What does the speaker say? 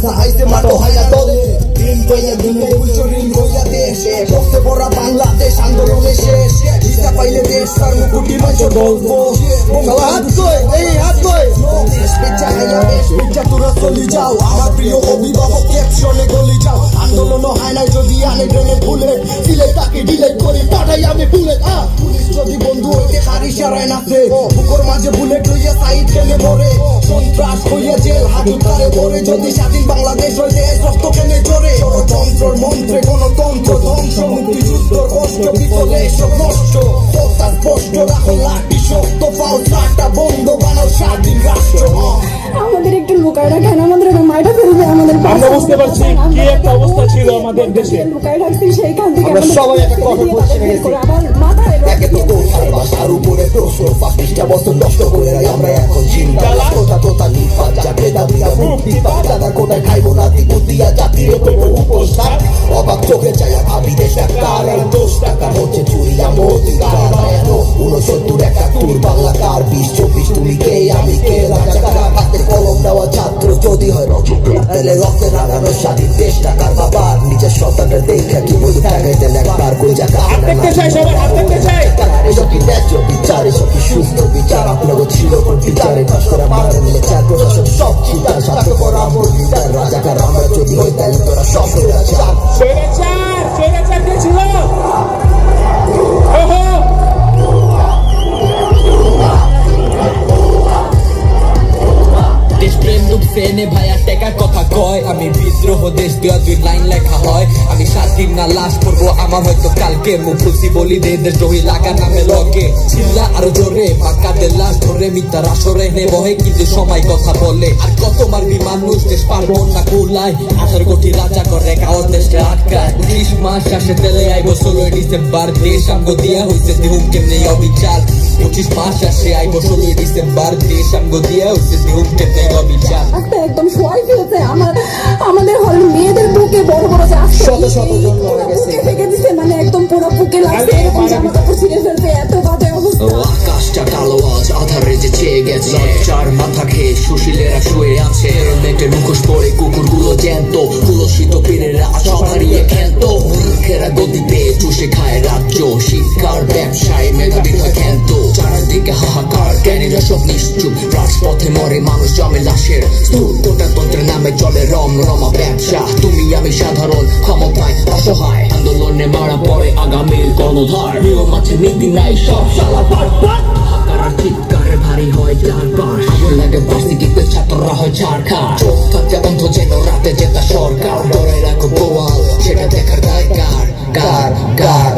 রাজা হাইছে মাটো হাইয়া দলে দিন কইয়া দিনে উল্টোরিন হইয়া দেশে রক্তে ভরা বাংলাদেশ আন্দোলনে শেষ হিসা পাইলে দেশ তার মুকুটি মাঝ গল্প হাত কই এই হাত কই দেশ বেচা হাইয়া বেশ বেচা তোরা চলি যাও আমার প্রিয় অভিভাবক ক্যাপশনে গলি যাও আন্দোলন হয় না যদি আনে ট্রেনে ভুলে দিলে তাকে ডিলেট করে পাঠাই আমি বুলেট পুলিশ যদি বন্ধু হইতে হারি সারায় নাচে বুকর মাঝে বুলেট লইয়া সাইড টেনে মরে সন্ত্রাস হইয়া জেল হাজুর তারে ভরে যদি স্বাধীন বাংলাদেশ হয় দেশ রক্ত কেনে জোরে তন্ত্রর মন্ত্রে গণতন্ত্র ধ্বংস মুক্তিযুদ্ধর কষ্ট বিফলে সব নষ্ট কথা স্পষ্ট রাখো লাঠি শক্ত পাও চারটা বন্ধ বানাও স্বাধীন রাষ্ট্র আমাদের একটু লুকায় রাখেন আমাদের মাইটা ফেলবে আমাদের আমরা বুঝতে পারছি কি একটা অবস্থা ছিল আমাদের দেশে লুকায় রাখছি সেইখান থেকে আমরা সবাই একটা কথা বলছি আবার মাথায় একে তো কোথার বাসার উপরে প্রশ্ন 25টা বছর নষ্ট করে আমরা এখন চিন্তা কোথা কোথা নিপাত যাকে দাবিরা মুক্তি পাক যারা কোথায় খাইবো না দিয়া জাতির উপরে উপস্থান অবাক চোখে চাইয়া ভাবি দেশ কার এই 10 টাকা হচ্ছে চুরিয়া মোদি কার 69 71 বাংলা কার 20-24 তুমি কে আমি কে রাজাকার হাতে কলম দেওয়া ছাত্র যদি হয় তাহলে রক্তে রাগানো স্বাধীন দেশ টাকার বাবার নিজের সন্তানটা দেখা কি বলি টাকায় দেন একবার কই জায়গা এসব কি ন্যায্য বিচার এসব কি সুস্থ বিচার আপনাকে ছিল কোন বিচারে কাজ করা মারা মিলে চার প্রশাসন সব চিন্তার সাথে করা আমার বিচার রাজাকার আমরা যদি হই তাহলে তোরা সব হয়ে যাচ্ছে ছিল ভাইয়া টেকার কথা কয় আমি বিদ্রোহ দেশ 2 লাইন লেখা হয় আমি স্বাধীন না লাশ পড়বো আমার হয়তো কালকে মুখ খুশি বলি দে দেশ দ্রোহী লাগা নামে লগে চিল্লা আরো জোরে বাঁকাদের লাশ ধরে মিথ্যার আসরে নে বহে কিন্তু সময় কথা বলে আর কত মারবি মানুষ দেশ পারবো না কুলাই 18 কোটি রাজা করে গাওয়ার দেশকে আটকায় 30 মাস আসে তেলে আইব 16 ডিসেম্বর দেশ আমগো দিয়া হইছে দেহুম কেমনে অবিচার 25 মাস আসে আইব 16 ডিসেম্বর দেশ আমগো দিয়া হইছে দেহুম কেমনে অবিচার একদম সবাই ফেলছে আমাদের হল মেয়েদের বুকে বড় বড় শত শত জন মারা গেছে ফেকে দিছে মানে একদম পুরো বুকে লাগছে এরকম জামা কাপড় ছিঁড়ে ফেলছে এত বাজে অবস্থা আকাশটা কালো আজ আধারে যে চেয়ে গেছে চার মাথা খেয়ে সুশীলেরা শুয়ে আছে নেটের মুখোশ পরে কুকুরগুলো জ্যান্ত কুলসিত পীরেরা সব হারিয়ে ক্ষান্ত মূর্খেরা গতি পেয়ে চুষে খায় রাজ্য শিক্ষার ব্যবসায় মেধাবী হয় ক্ষান্ত চারদিকে হাহাকার জ্ঞানীরা সব নিশ্চুপ রাজপথে মরে মানুষ জমে লাশের স্তূপ কোটাতন্ত্রের নামে চলে রমরমা ব্যবসা তুমি আমি সাধারণ ক্ষমতায় অসহায় আন্দোলনে মারা পড়ে আগামীর গণধার নিয়ম আছে নীতি নাই সব শালা পাট চিৎকার ভারী হয় চারপাশ আগুন লাগে ভার্সিটিতে ছাত্ররা হয় ছাড়খাড় চোখ থাকতে অন্ধ যেন রাতে জেতা সরকার ডরে রাখো গোয়াল সেটা দেখার দায় কার